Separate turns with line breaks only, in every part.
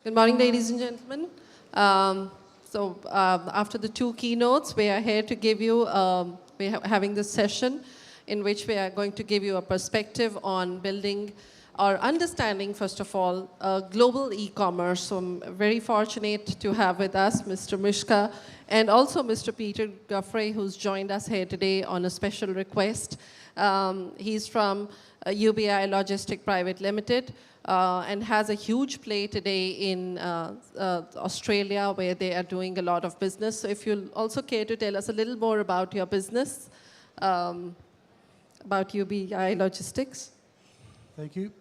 Good morning, ladies and gentlemen. After the two keynotes, we are here to give you, we're having this session in which we are going to give you a perspective on building or understanding, first of all, global e-commerce. So I'm very fortunate to have with us Mr. Misko and also Mr. Peter Giufre, who's joined us here today on a special request. He's from UBI Logistics Pty Ltd. And has a huge play today in Australia, where they are doing a lot of business. So if you'll also care to tell us a little more about your business, about UBI Logistics.
Thank you.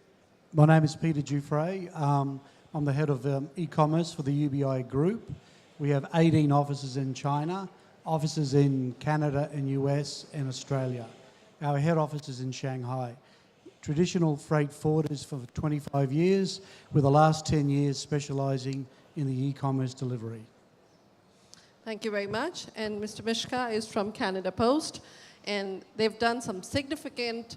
My name is Peter Giufre. I'm the head of e-commerce for the UBI group. We have 18 offices in China, offices in Canada and US and Australia. Our head office is in Shanghai. Traditional freight forwarders for 25 years, with the last 10 years specializing in the e-commerce delivery.
Thank you very much. And Mr. Misko is from Canada Post, and they've done some significant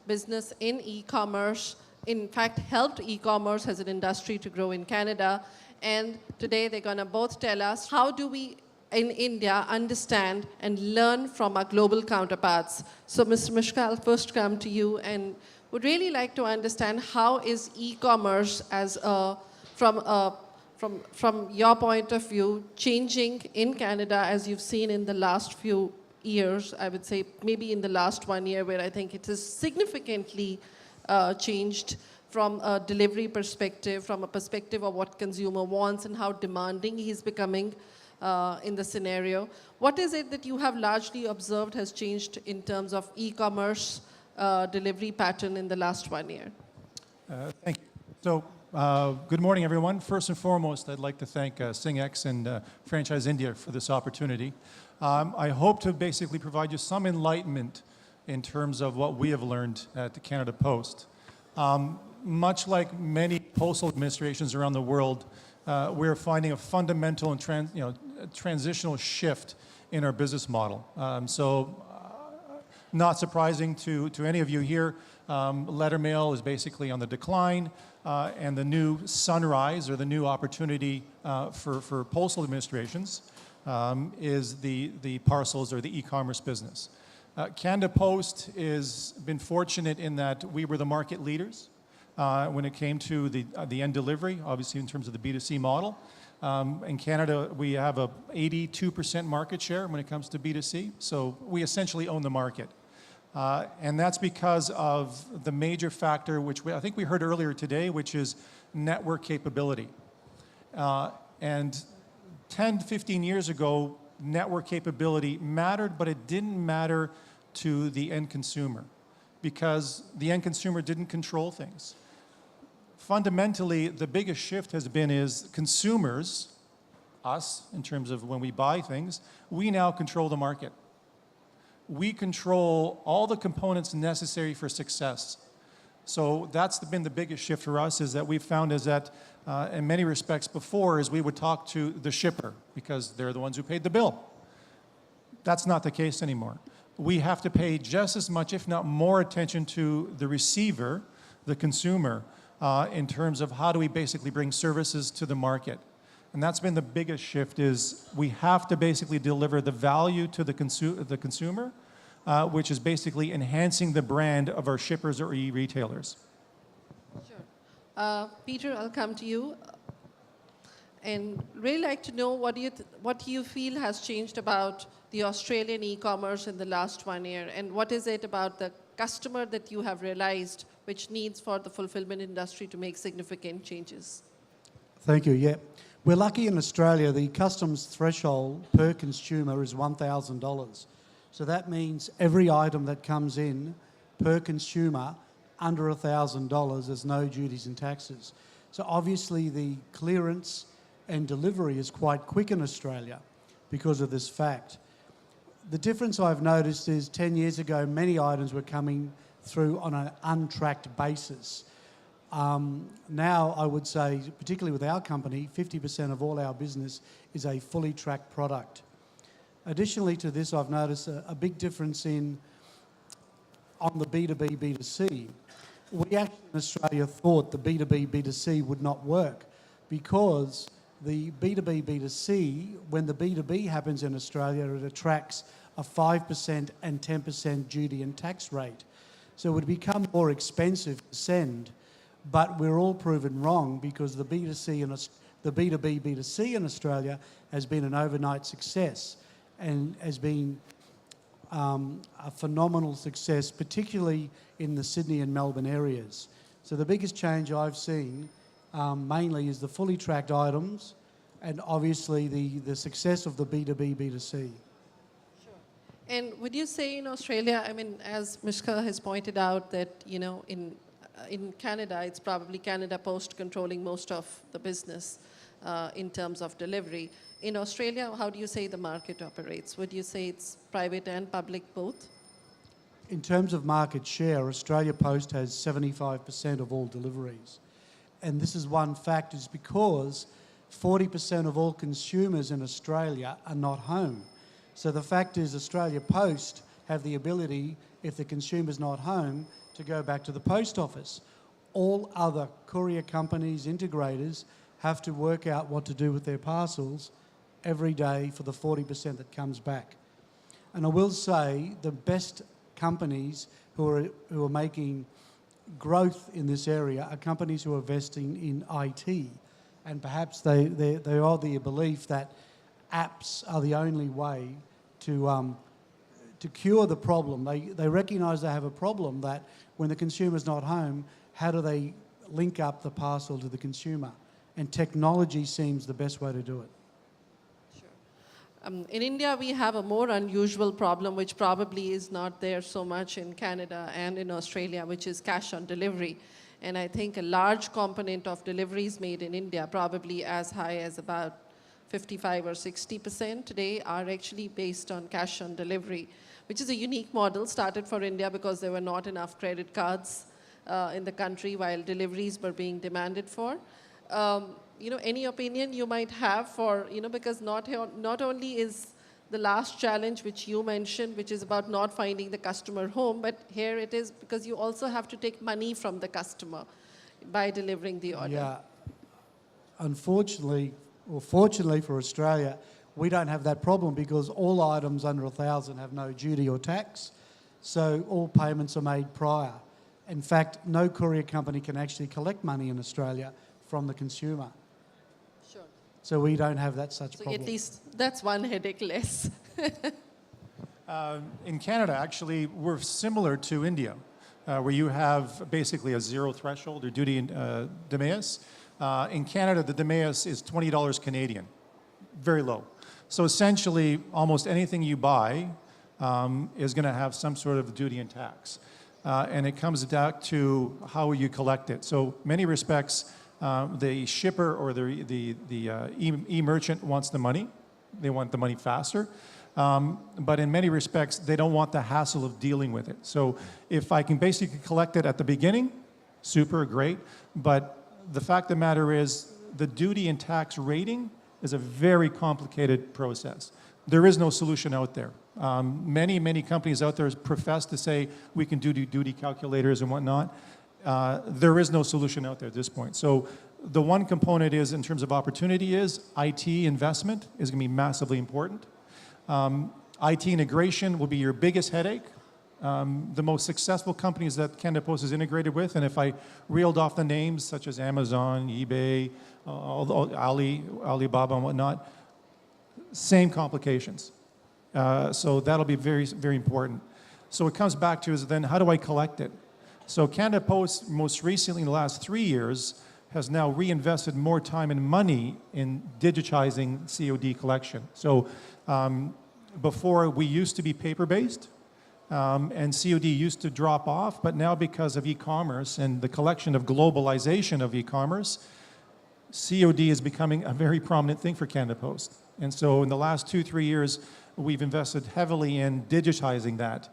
business in e-commerce. In fact, helped e-commerce as an industry to grow in Canada. And today they're going to both tell us how do we in India understand and learn from our global counterparts. So Mr. Misko, I'll first come to you and would really like to understand how is e-commerce as from your point of view changing in Canada, as you've seen in the last few years. I would say maybe in the last 1 year, where I think it has significantly changed from a delivery perspective, from a perspective of what consumer wants and how demanding he's becoming in the scenario. What is it that you have largely observed has changed in terms of e-commerce delivery pattern in the last 1 year?
Thank you. So, good morning, everyone. First and foremost, I'd like to thank SingX and Franchise India for this opportunity. I hope to basically provide you some enlightenment in terms of what we have learned at the Canada Post. Much like many postal administrations around the world, we're finding a fundamental and transitional shift in our business model. Not surprising to any of you here, letter mail is basically on the decline, and the new sunrise or the new opportunity for postal administrations is the parcels or the e-commerce business. Canada Post has been fortunate in that we were the market leaders when it came to the end delivery, obviously in terms of the B2C model. In Canada, we have a 82% market share when it comes to B2C, so we essentially own the market. And that's because of the major factor, which I think we heard earlier today, which is network capability. And 10 to 15 years ago, network capability mattered, but it didn't matter to the end consumer because the end consumer didn't control things. Fundamentally, the biggest shift has been is consumers, us, in terms of when we buy things, we now control the market. We control all the components necessary for success. So that's been the biggest shift for us, is that we've found is that in many respects before is we would talk to the shipper because they're the ones who paid the bill. That's not the case anymore. We have to pay just as much, if not more, attention to the receiver, the consumer, in terms of how do we basically bring services to the market. And that's been the biggest shift, is we have to basically deliver the value to the consumer, which is basically enhancing the brand of our shippers or e-retailers.
Sure. Peter, I'll come to you. And really like to know what do you feel has changed about the Australian e-commerce in the last 1 year, and what is it about the customer that you have realized which needs for the fulfillment industry to make significant changes?
Thank you. Yeah. We're lucky in Australia, the customs threshold per consumer is $1,000. So that means every item that comes in per consumer under $1,000, there's no duties and taxes. So obviously the clearance and delivery is quite quick in Australia because of this fact. The difference I've noticed is 10 years ago, many items were coming through on an untracked basis. Now, I would say, particularly with our company, 50% of all our business is a fully tracked product. Additionally to this, I've noticed a big difference on the B2B, B2C. We actually in Australia thought the B2B, B2C would not work because the B2B, B2C, when the B2B happens in Australia, it attracts a 5% and 10% duty and tax rate. So it would become more expensive to send, but we're all proven wrong because the B2C and the B2B, B2C in Australia has been an overnight success and has been a phenomenal success, particularly in the Sydney and Melbourne areas. So the biggest change I've seen mainly is the fully tracked items and obviously the success of the B2B, B2C.
And would you say in Australia, I mean, as Misko has pointed out that, you know, in Canada, it's probably Canada Post controlling most of the business in terms of delivery. In Australia, how do you say the market operates? Would you say it's private and public both?
In terms of market share, Australia Post has 75% of all deliveries. And this is one fact is because 40% of all consumers in Australia are not home. So the fact is Australia Post have the ability, if the consumer's not home, to go back to the post office. All other courier companies, integrators, have to work out what to do with their parcels every day for the 40% that comes back. And I will say the best companies who are making growth in this area are companies who are investing in IT. And perhaps they are the belief that apps are the only way to cure the problem. They recognise they have a problem that when the consumer's not home, how do they link up the parcel to the consumer? And technology seems the best way to do it.
In India, we have a more unusual problem, which probably is not there so much in Canada and in Australia, which is cash on delivery. And I think a large component of deliveries made in India, probably as high as about 55 or 60% today, are actually based on cash on delivery, which is a unique model started for India because there were not enough credit cards in the country while deliveries were being demanded for. You know, any opinion you might have for, you know, because not only is the last challenge which you mentioned, which is about not finding the customer home, but here it is because you also have to take money from the customer by delivering the order.
Yeah. Unfortunately, or fortunately for Australia, we don't have that problem because all items under 1,000 have no duty or tax, so all payments are made prior. In fact, no courier company can actually collect money in Australia from the consumer.
Sure.
So we don't have that such problem.
At least that's one headache less.
In Canada, actually, we're similar to India, where you have basically a zero threshold or duty in de minimis. In Canada, the de minimis is $20 Canadian, very low. So essentially, almost anything you buy is going to have some sort of duty and tax. And it comes down to how you collect it. So many respects, the shipper or the e-merchant wants the money. They want the money faster. But in many respects, they don't want the hassle of dealing with it. So if I can basically collect it at the beginning, super, great. But the fact of the matter is the duty and tax rating is a very complicated process. There is no solution out there. Many companies out there profess to say we can do duty calculators and whatnot. There is no solution out there at this point. So the one component is, in terms of opportunity, is IT investment is going to be massively important. IT integration will be your biggest headache. The most successful companies that Canada Post is integrated with, and if I reeled off the names such as Amazon, eBay, Alibaba and whatnot, same complications. So that'll be very, very important. So it comes back to is then how do I collect it? So Canada Post, most recently in the last 3 years, has now reinvested more time and money in digitizing COD collection. So before we used to be paper-based, and COD used to drop off, but now because of e-commerce and the collection of globalization of e-commerce, COD is becoming a very prominent thing for Canada Post. And so in the last 2-3 years, we've invested heavily in digitizing that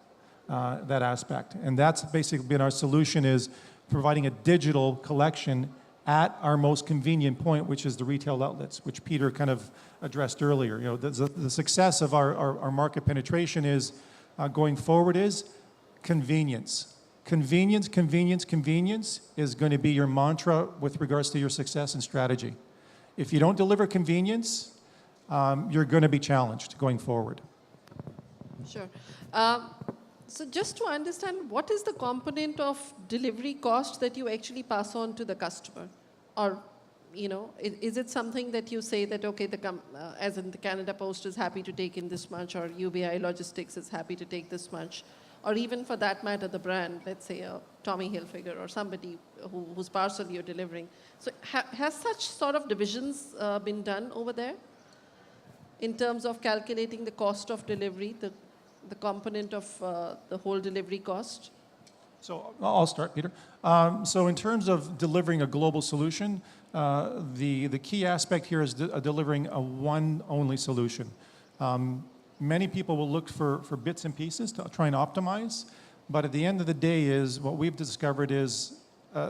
aspect. And that's basically been our solution, is providing a digital collection at our most convenient point, which is the retail outlets, which Peter kind of addressed earlier. You know, the success of our market penetration is going forward is convenience. Convenience, convenience, convenience is going to be your mantra with regards to your success and strategy. If you don't deliver convenience, you're going to be challenged going forward.
Sure. So just to understand, what is the component of delivery cost that you actually pass on to the customer? Or, you know, is it something that you say that, okay, as in the Canada Post is happy to take in this much, or UBI Logistics is happy to take this much, or even for that matter, the brand, let's say a Tommy Hilfiger or somebody whose parcel you're delivering. So has such sort of divisions been done over there in terms of calculating the cost of delivery, the component of the whole delivery cost?
So I'll start, Peter. So in terms of delivering a global solution, the key aspect here is delivering a one-only solution. Many people will look for bits and pieces to try and optimize, but at the end of the day is what we've discovered is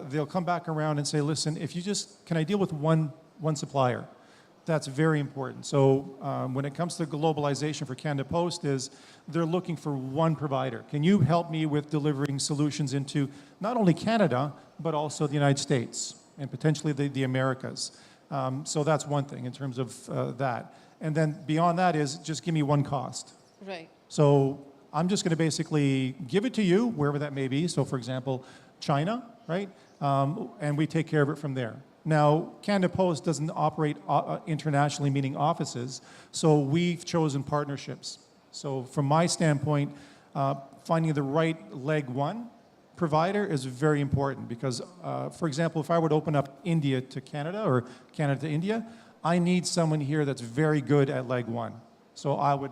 they'll come back around and say, listen, if you just, can I deal with one supplier? That's very important. So when it comes to globalization for Canada Post is they're looking for one provider. Can you help me with delivering solutions into not only Canada, but also the United States and potentially the Americas? So that's one thing in terms of that. And then beyond that is just give me one cost.
Right.
So I'm just going to basically give it to you, wherever that may be. So for example, China, right? And we take care of it from there. Now, Canada Post doesn't operate internationally, meaning offices, so we've chosen partnerships. So from my standpoint, finding the right leg one provider is very important because, for example, if I were to open up India to Canada or Canada to India, I need someone here that's very good at leg one. So I would,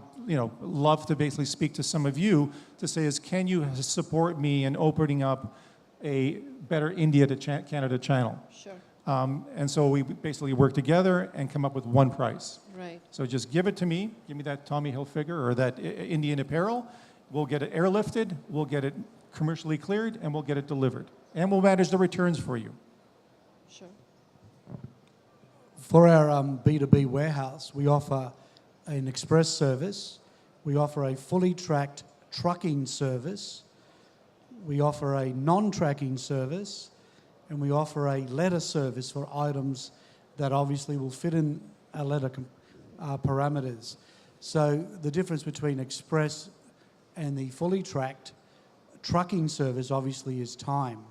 love to basically speak to some of you to say can you support me in opening up a better India to Canada channel?
Sure.
And so we basically work together and come up with one price.
Right.
So just give it to me, give me that Tommy Hilfiger or that Indian apparel, we'll get it airlifted, we'll get it commercially cleared, and we'll get it delivered. And we'll manage the returns for you.
Sure.
For our B2B warehouse, we offer an express service, we offer a fully tracked trucking service, we offer a non-tracking service, and we offer a letter service for items that obviously will fit in our letter parameters. So the difference between express and the fully tracked trucking service obviously is time.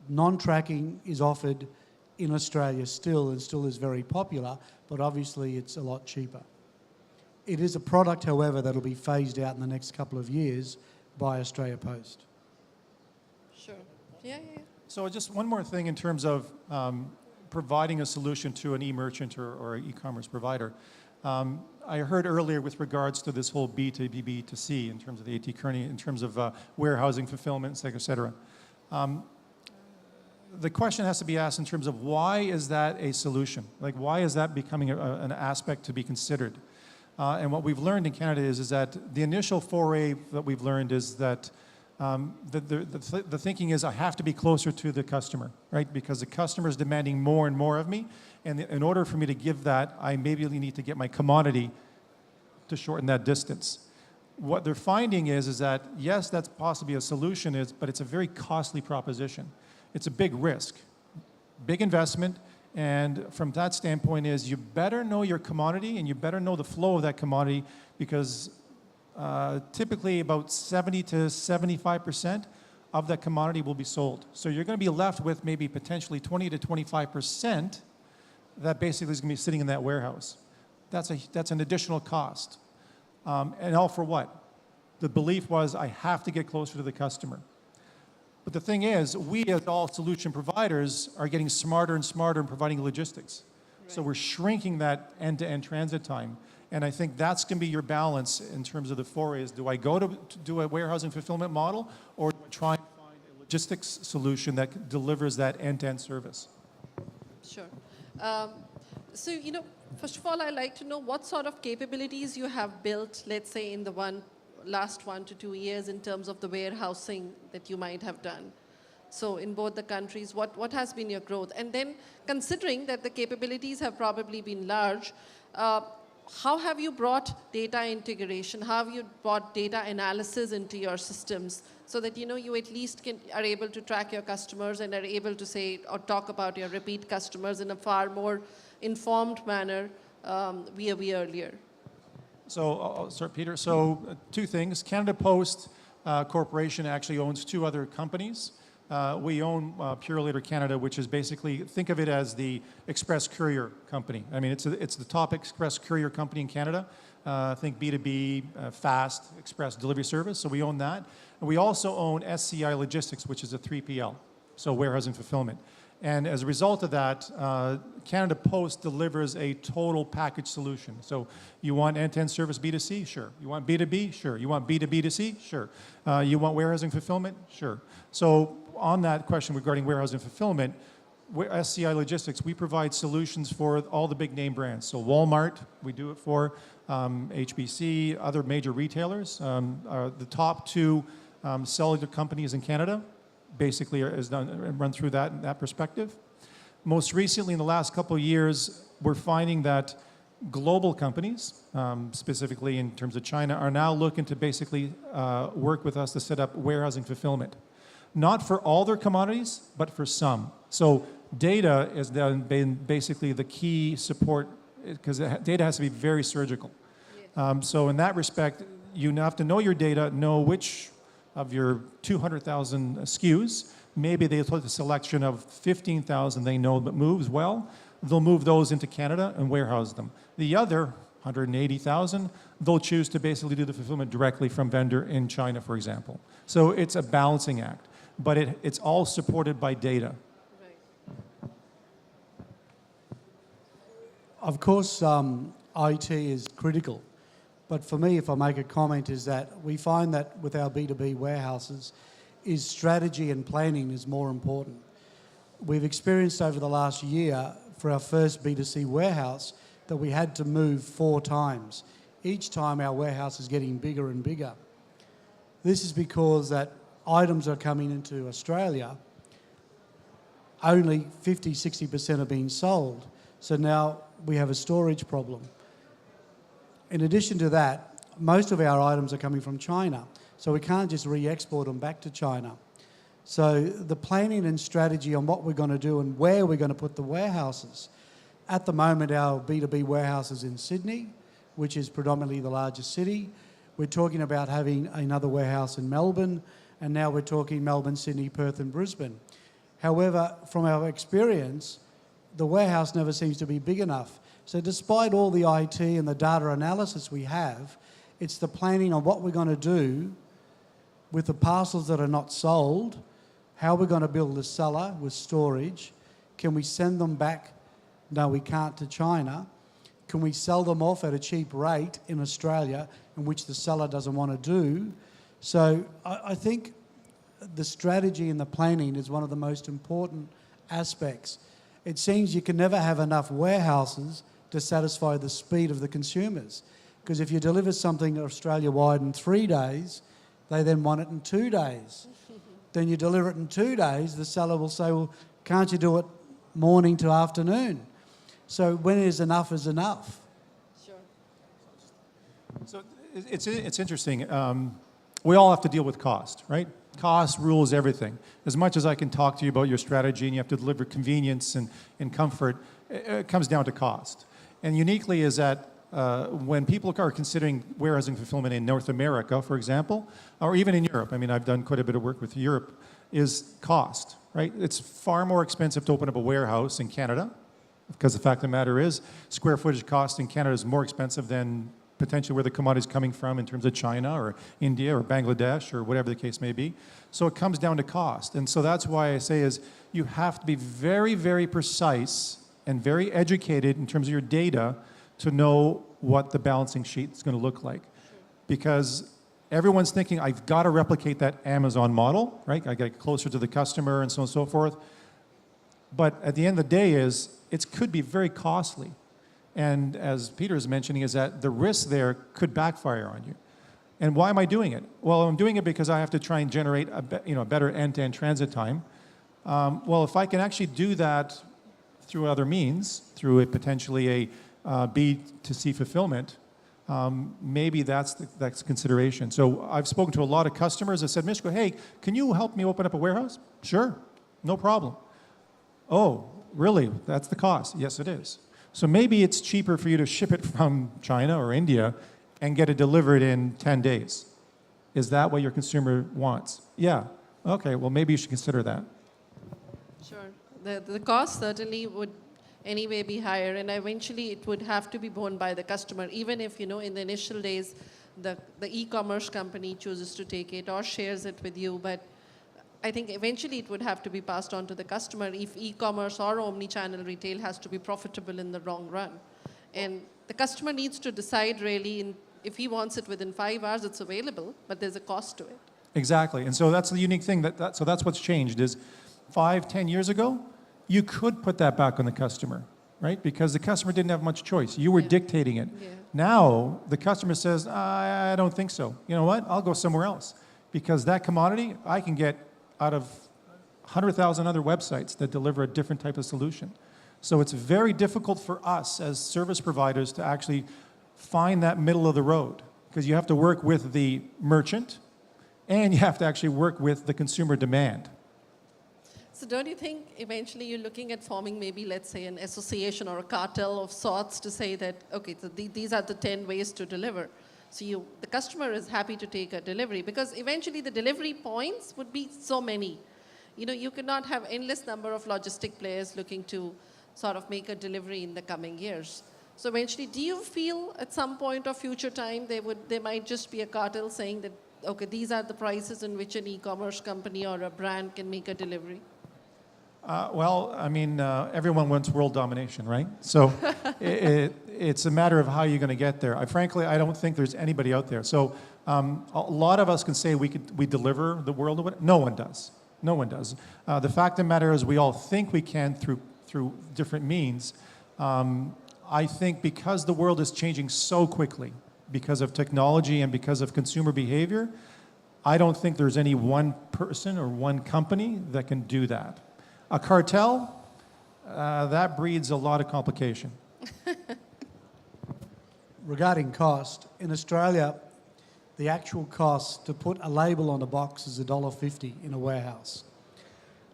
Non-tracking is offered in Australia still and still is very popular, but obviously it's a lot cheaper. It is a product, however, that will be phased out in the next couple of years by Australia Post.
Sure. Yeah.
So just one more thing in terms of providing a solution to an e-merchant or an e-commerce provider. I heard earlier with regards to this whole B2B, B2C in terms of the AT Kearney, in terms of warehousing, fulfillment, et cetera. The question has to be asked in terms of why is that a solution? Like why is that becoming an aspect to be considered? And what we've learned in Canada is that the initial foray that we've learned is that the thinking is I have to be closer to the customer, right? Because the customer is demanding more and more of me. And in order for me to give that, I maybe need to get my commodity to shorten that distance. What they're finding is that, yes, that's possibly a solution, but it's a very costly proposition. It's a big risk, big investment. And from that standpoint is you better know your commodity and you better know the flow of that commodity because typically about 70 to 75% of that commodity will be sold. So you're going to be left with maybe potentially 20 to 25% that basically is going to be sitting in that warehouse. That's an additional cost. And all for what? The belief was I have to get closer to the customer. But the thing is, we as all solution providers are getting smarter and smarter in providing logistics. Right. So we're shrinking that end-to-end transit time. And I think that's going to be your balance in terms of the forays. Do I go to do a warehousing fulfillment model, or do I try and find a logistics solution that delivers that end-to-end service?
Sure. So, first of all, I'd like to know what sort of capabilities you have built, let's say, in the last 1 to 2 years in terms of the warehousing that you might have done. So in both the countries, what has been your growth? And then considering that the capabilities have probably been large, how have you brought data integration? How have you brought data analysis into your systems so that you at least are able to track your customers and are able to say or talk about your repeat customers in a far more informed manner via earlier.
So, sorry, Peter. So, two things. Canada Post Corporation actually owns two other companies. We own Pty Ltd Canada, which is basically, think of it as the express courier company. I mean, it's the top express courier company in Canada. Think B2B, fast express delivery service. So we own that. And we also own UBI Logistics, which is a 3PL, so warehousing fulfillment. And as a result of that, Canada Post delivers a total package solution. So you want end-to-end service B2C? Sure. You want B2B? Sure. You want B2B2C? Sure. You want warehousing fulfillment? Sure. So on that question regarding warehousing fulfillment, UBI Logistics, we provide solutions for all the big name brands. So Walmart, we do it for, HBC, other major retailers. Are the top two cellular companies in Canada basically is run through that perspective. Most recently, in the last couple of years, we're finding that global companies, specifically in terms of China, are now looking to basically work with us to set up warehousing fulfillment. Not for all their commodities, but for some. So data has then been basically the key support, because data has to be very surgical. Yes. So in that respect, you have to know your data, know which of your 200,000 SKUs, maybe they put a selection of 15,000 they know that moves well, they'll move those into Canada and warehouse them. The other 180,000, they'll choose to basically do the fulfillment directly from vendor in China, for example. So it's a balancing act, but it's all supported by data.
Right.
Of course, IT is critical. But for me, if I make a comment, is that we find that with our B2B warehouses, is strategy and planning is more important. We've experienced over the last year for our first B2C warehouse that we had to move 4 times. Each time our warehouse is getting bigger and bigger. This is because that items are coming into Australia, only 50-60% are being sold. So now we have a storage problem. In addition to that, most of our items are coming from China, so we can't just re-export them back to China. So the planning and strategy on what we're going to do and where we're going to put the warehouses. At the moment, our B2B warehouse is in Sydney, which is predominantly the largest city. We're talking about having another warehouse in Melbourne, and now we're talking Melbourne, Sydney, Perth and Brisbane. However, from our experience, the warehouse never seems to be big enough. So despite all the IT and the data analysis we have, it's the planning on what we're going to do with the parcels that are not sold, how we're going to build a cellar with storage. Can we send them back? No, we can't, to China. Can we sell them off at a cheap rate in Australia, in which the seller doesn't want to do? So I think the strategy and the planning is one of the most important aspects. It seems you can never have enough warehouses to satisfy the speed of the consumers. Because if you deliver something Australia-wide in 3 days, they then want it in 2 days. Then you deliver it in 2 days, the seller will say, well, can't you do it morning to afternoon? So when is enough is enough.
Sure.
So it's interesting. We all have to deal with cost, right? Cost rules everything. As much as I can talk to you about your strategy and you have to deliver convenience and comfort, it comes down to cost. And uniquely is that when people are considering warehousing fulfillment in North America, for example, or even in Europe, I mean, I've done quite a bit of work with Europe, is cost, right? It's far more expensive to open up a warehouse in Canada, because the fact of the matter is, square footage cost in Canada is more expensive than potentially where the commodity is coming from in terms of China or India or Bangladesh or whatever the case may be. So it comes down to cost. And so that's why I say is you have to be very, very precise and very educated in terms of your data to know what the balancing sheet is going to look like. Because everyone's thinking, I've got to replicate that Amazon model, right? I get closer to the customer and so on and so forth. But at the end of the day it could be very costly. And as Peter is mentioning, is that the risk there could backfire on you. And why am I doing it? Well, I'm doing it because I have to try and generate a better end-to-end transit time. Well, if I can actually do that through other means, through potentially a B2C fulfillment, maybe that's consideration. So I've spoken to a lot of customers that said, Misko, hey, can you help me open up a warehouse? Sure, no problem. Oh, really? That's the cost? Yes, it is. So maybe it's cheaper for you to ship it from China or India and get it delivered in 10 days. Is that what your consumer wants? Yeah. Okay, well, maybe you should consider that.
Sure. The cost certainly would anyway be higher, and eventually it would have to be borne by the customer, even if, in the initial days, the e-commerce company chooses to take it or shares it with you. But I think eventually it would have to be passed on to the customer if e-commerce or omni-channel retail has to be profitable in the long run. And the customer needs to decide really if he wants it within 5 hours, it's available, but there's a cost to it.
Exactly. And so that's the unique thing. So that's what's changed is 5, 10 years ago, you could put that back on the customer, right? Because the customer didn't have much choice. You were dictating it.
Yeah.
Now, the customer says, I don't think so. You know what? I'll go somewhere else. Because that commodity, I can get out of 100,000 other websites that deliver a different type of solution. So it's very difficult for us as service providers to actually find that middle of the road, because you have to work with the merchant and you have to actually work with the consumer demand.
So don't you think eventually you're looking at forming maybe, let's say, an association or a cartel of sorts to say that, okay, so these are the 10 ways to deliver. So the customer is happy to take a delivery, because eventually the delivery points would be so many. You cannot have endless number of logistic players looking to sort of make a delivery in the coming years. So eventually, do you feel at some point of future time there might just be a cartel saying that, okay, these are the prices in which an e-commerce company or a brand can make a delivery?
Everyone wants world domination, right? So it's a matter of how you're going to get there. Frankly, I don't think there's anybody out there. So a lot of us can say we deliver the world. No one does. No one does. The fact of the matter is we all think we can through different means. I think because the world is changing so quickly, because of technology and because of consumer behavior, I don't think there's any one person or one company that can do that. A cartel, that breeds a lot of complication.
Regarding cost, in Australia, the actual cost to put a label on a box is $1.50 in a warehouse.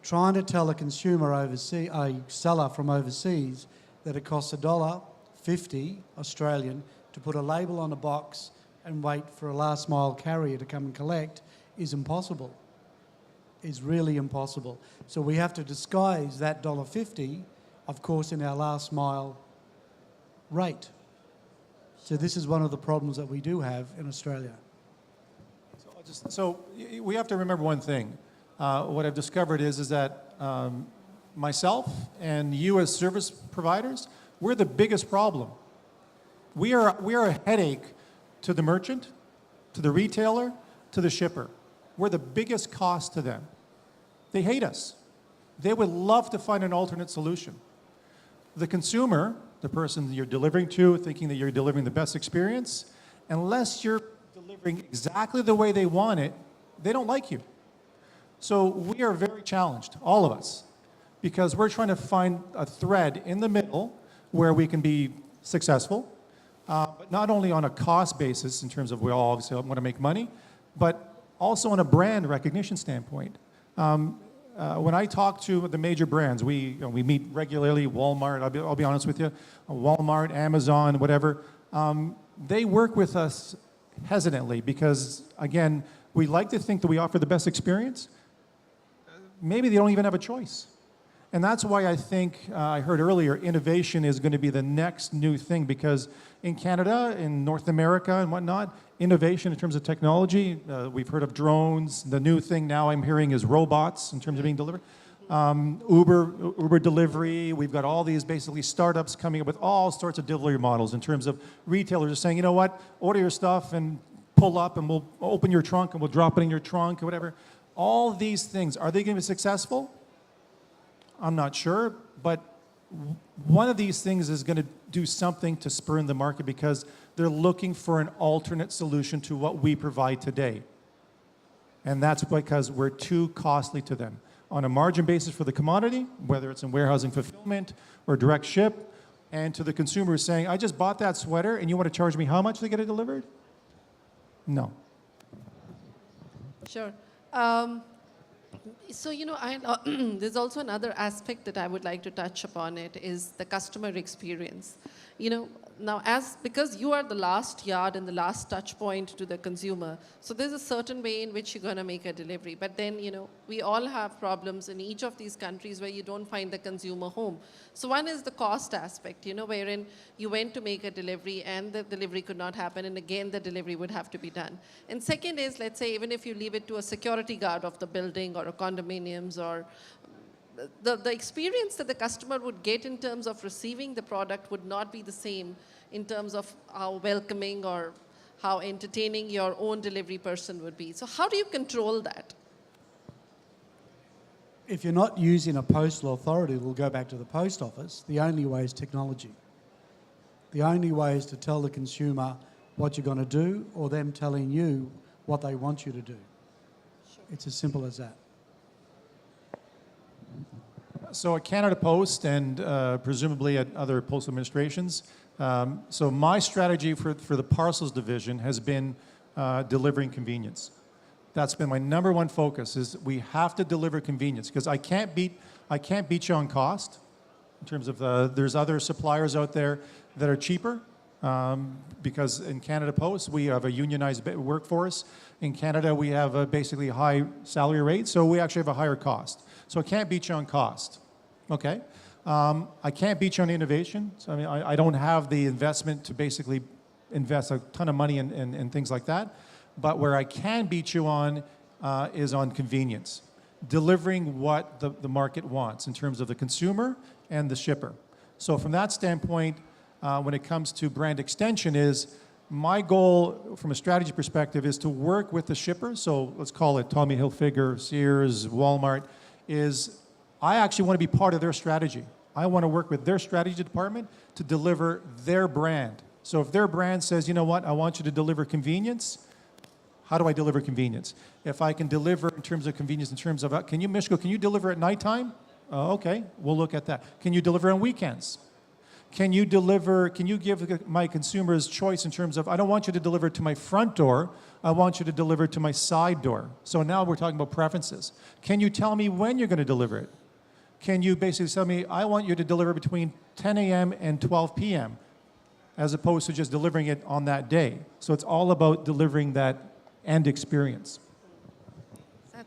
Trying to tell a consumer overseas, a seller from overseas, that it costs $1.50 Australian to put a label on a box and wait for a last mile carrier to come and collect is impossible. Is really impossible. So we have to disguise that $1.50, of course, in our last mile rate. So this is one of the problems that we do have in Australia.
So we have to remember one thing. What I've discovered is that myself and you as service providers, we're the biggest problem. We are a headache to the merchant, to the retailer, to the shipper. We're the biggest cost to them. They hate us. They would love to find an alternate solution. The consumer, the person you're delivering to, thinking that you're delivering the best experience, unless you're delivering exactly the way they want it, they don't like you. So we are very challenged, all of us, because we're trying to find a thread in the middle where we can be successful, but not only on a cost basis in terms of we all obviously want to make money, but also on a brand recognition standpoint. When I talk to the major brands, we meet regularly, Walmart, I'll be honest with you, Walmart, Amazon, whatever, they work with us hesitantly because, again, we like to think that we offer the best experience. Maybe they don't even have a choice. And that's why I think, I heard earlier, innovation is going to be the next new thing, because in Canada, in North America and whatnot, innovation in terms of technology, we've heard of drones. The new thing now I'm hearing is robots in terms of being delivered. Uber delivery. We've got all these basically startups coming up with all sorts of delivery models in terms of retailers are saying, you know what, order your stuff and pull up and we'll open your trunk and we'll drop it in your trunk or whatever. All these things, are they going to be successful? I'm not sure, but one of these things is going to do something to spur in the market because they're looking for an alternate solution to what we provide today. And that's because we're too costly to them. On a margin basis for the commodity, whether it's in warehousing fulfillment or direct ship, and to the consumer who's saying, I just bought that sweater and you want to charge me how much to get it delivered? No.
Sure. So, there's also another aspect that I would like to touch upon. It is the customer experience. Now because you are the last yard and the last touch point to the consumer, so there's a certain way in which you're going to make a delivery. But then, we all have problems in each of these countries where you don't find the consumer home. So one is the cost aspect, wherein you went to make a delivery and the delivery could not happen, and again, the delivery would have to be done. And second is, let's say, even if you leave it to a security guard of the building or a condominiums, or the experience that the customer would get in terms of receiving the product would not be the same in terms of how welcoming or how entertaining your own delivery person would be. So how do you control that?
If you're not using a postal authority, we'll go back to the post office. The only way is technology. The only way is to tell the consumer what you're going to do, or them telling you what they want you to do. Sure. It's as simple as that.
So at Canada Post and presumably at other postal administrations, so my strategy for the parcels division has been delivering convenience. That's been my number one focus, is we have to deliver convenience, because I can't beat you on cost in terms of there's other suppliers out there that are cheaper, because in Canada Post we have a unionized workforce. In Canada we have a basically high salary rate, so we actually have a higher cost. So I can't beat you on cost. Okay, I can't beat you on innovation. So I don't have the investment to basically invest a ton of money in things like that. But where I can beat you on is on convenience, delivering what the market wants in terms of the consumer and the shipper. So from that standpoint, when it comes to brand extension, is my goal from a strategy perspective is to work with the shipper. So let's call it Tommy Hilfiger, Sears, Walmart. Is I actually want to be part of their strategy. I want to work with their strategy department to deliver their brand. So if their brand says, you know what, I want you to deliver convenience, how do I deliver convenience? If I can deliver in terms of convenience, in terms of, Misko, can you deliver at nighttime? Okay, we'll look at that. Can you deliver on weekends? Can you give my consumers choice in terms of, I don't want you to deliver to my front door, I want you to deliver to my side door. So now we're talking about preferences. Can you tell me when you're going to deliver it? Can you basically tell me, I want you to deliver between 10 a.m. and 12 p.m., as opposed to just delivering it on that day. So it's all about delivering that end experience.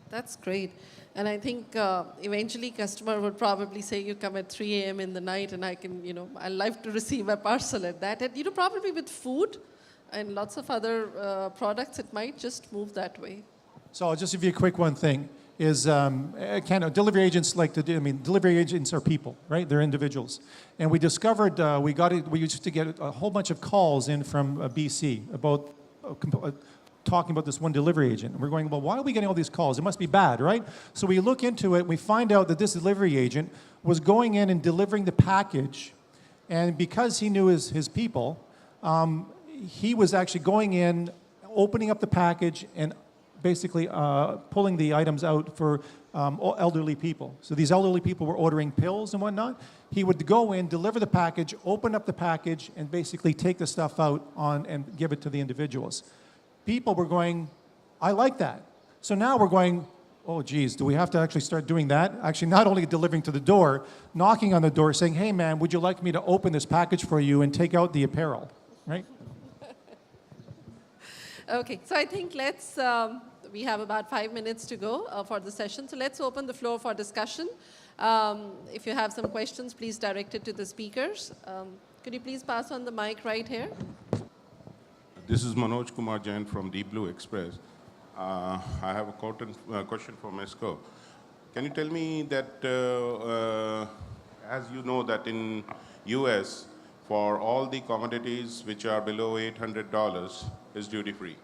That's great. And I think eventually customer would probably say, you come at 3 a.m. in the night and I can, I like to receive a parcel at that. And, probably with food and lots of other products, it might just move that way.
So I'll just give you a quick one thing. Is delivery agents like to do, delivery agents are people, right? They're individuals. And we discovered, we used to get a whole bunch of calls in from BC about talking about this one delivery agent. And we're going, well, why are we getting all these calls? It must be bad, right? So we look into it, and we find out that this delivery agent was going in and delivering the package, and because he knew his people, he was actually going in, opening up the package, and basically pulling the items out for elderly people. So these elderly people were ordering pills and whatnot. He would go in, deliver the package, open up the package, and basically take the stuff out and give it to the individuals. People were going, I like that. So now we're going, oh geez, do we have to actually start doing that? Actually, not only delivering to the door, knocking on the door saying, hey man, would you like me to open this package for you and take out the apparel, right?
Okay, so I think we have about 5 minutes to go for the session. So let's open the floor for discussion. If you have some questions, please direct it to the speakers. Could you please pass on the mic right here?
This is Manoj Kumar Jain from Deep Blue Express. I have a question for Misko. Can you tell me that, as you know that in US, for all the commodities which are below $800 is duty free.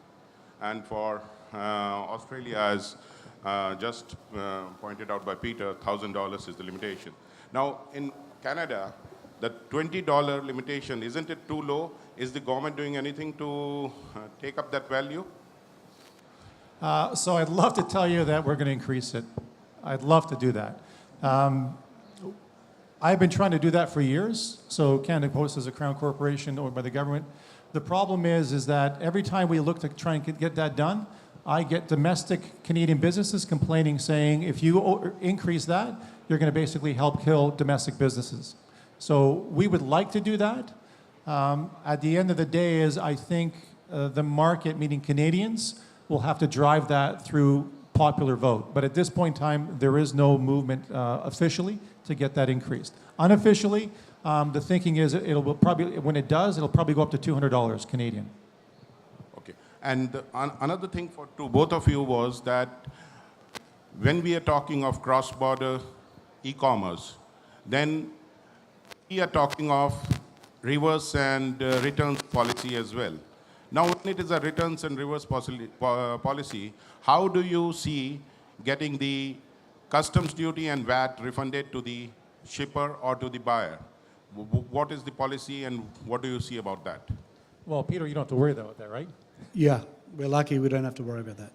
And for Australia, as just pointed out by Peter, $1,000 is the limitation. Now in Canada, the $20 limitation, isn't it too low? Is the government doing anything to take up that value?
So I'd love to tell you that we're going to increase it. I'd love to do that. I've been trying to do that for years. So Canada Post is a crown corporation owned by the government. The problem is that every time we look to try and get that done, I get domestic Canadian businesses complaining, saying, if you increase that, you're going to basically help kill domestic businesses. So we would like to do that. At the end of the day is, I think the market, meaning Canadians, will have to drive that through popular vote. But at this point in time, there is no movement officially to get that increased. Unofficially, the thinking is it'll probably, when it does, it'll probably go up to $200 Canadian.
Okay. And another thing to both of you was that when we are talking of cross-border e-commerce, then we are talking of reverse and returns policy as well. Now, when it is a returns and reverse policy, how do you see getting the customs duty and VAT refunded to the shipper or to the buyer? What is the policy and what do you see about that?
Well, Peter, you don't have to worry about that, right?
Yeah, we're lucky we don't have to worry about that.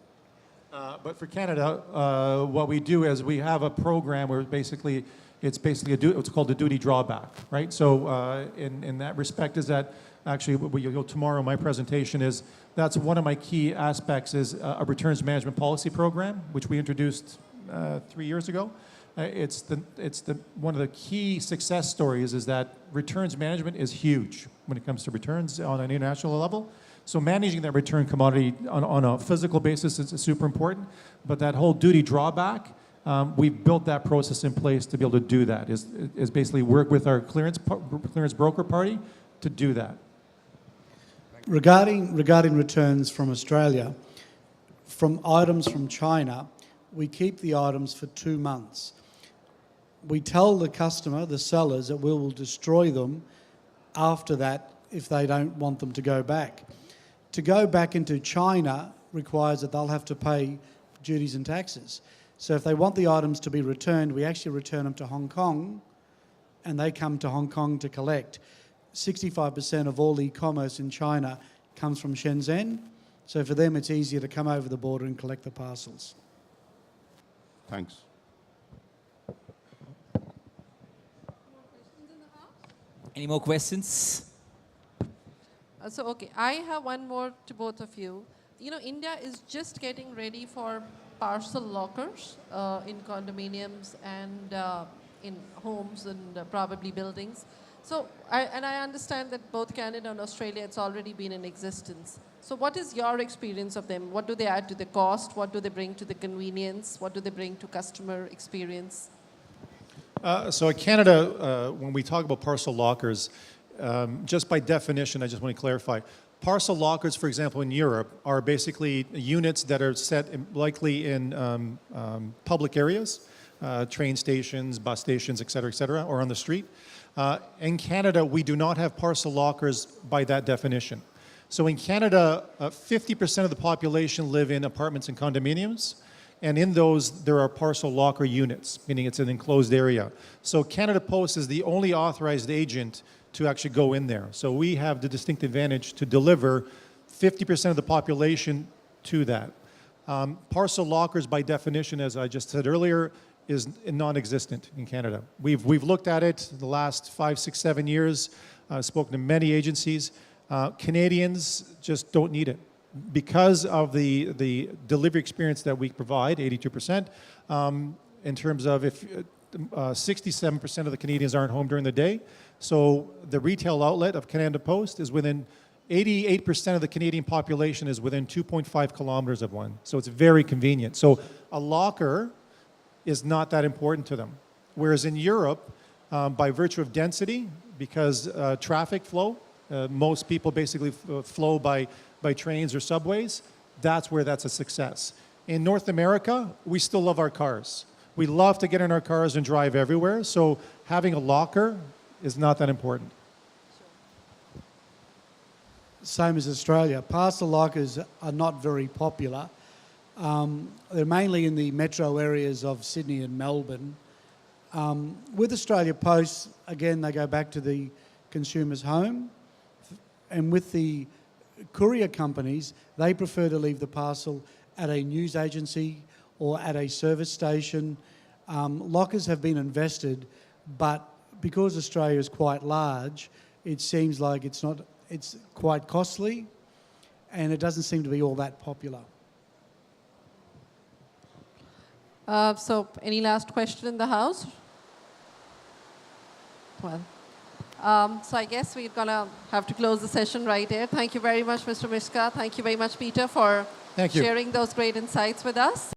But for Canada, what we do is we have a program where basically it's what's called the duty drawback, right? So in that respect is that actually tomorrow my presentation is that's one of my key aspects is a returns management policy program, which we introduced 3 years ago. It's one of the key success stories is that returns management is huge when it comes to returns on an international level. So managing that return commodity on a physical basis is super important, but that whole duty drawback, we've built that process in place to be able to do that, is basically work with our clearance broker party to do that.
Regarding returns from Australia, from items from China, we keep the items for 2 months. We tell the customer, the sellers, that we will destroy them after that if they don't want them to go back. To go back into China requires that they'll have to pay duties and taxes. So if they want the items to be returned, we actually return them to Hong Kong and they come to Hong Kong to collect. 65% of all e-commerce in China comes from Shenzhen. So for them, it's easier to come over the border and collect the parcels.
Thanks.
Any more questions?
Okay, I have one more to both of you. You know, India is just getting ready for parcel lockers in condominiums and in homes and probably buildings. So, I understand that both Canada and Australia, it's already been in existence. So what is your experience of them? What do they add to the cost? What do they bring to the convenience? What do they bring to customer experience?
So in Canada, when we talk about parcel lockers, just by definition, I just want to clarify. Parcel lockers, for example, in Europe, are basically units that are set likely in public areas, train stations, bus stations, et cetera, or on the street. In Canada, we do not have parcel lockers by that definition. So in Canada, 50% of the population live in apartments and condominiums, and in those, there are parcel locker units, meaning it's an enclosed area. So Canada Post is the only authorized agent to actually go in there. So we have the distinct advantage to deliver 50% of the population to that. Parcel lockers, by definition, as I just said earlier, is non-existent in Canada. We've looked at it the last 5, 6, 7 years, spoken to many agencies. Canadians just don't need it. Because of the delivery experience that we provide, 82%, in terms of if 67% of the Canadians aren't home during the day. So the retail outlet of Canada Post is within 88% of the Canadian population is within 2.5 kilometers of one. So it's very convenient. So a locker is not that important to them. Whereas in Europe, by virtue of density, because traffic flow, most people basically flow by trains or subways, that's where that's a success. In North America, we still love our cars. We love to get in our cars and drive everywhere, so having a locker is not that important.
Same as Australia. Parcel lockers are not very popular. They're mainly in the metro areas of Sydney and Melbourne. With Australia Post, again, they go back to the consumer's home. And with the courier companies, they prefer to leave the parcel at a news agency or at a service station. Lockers have been invested, but because Australia is quite large, it seems like it's quite costly, and it doesn't seem to be all that popular.
So any last question in the house? Well, so I guess we're going to have to close the session right here. Thank you very much, Mr. Misko. Thank you very much, Peter, for
Thank you.
sharing those great insights with us.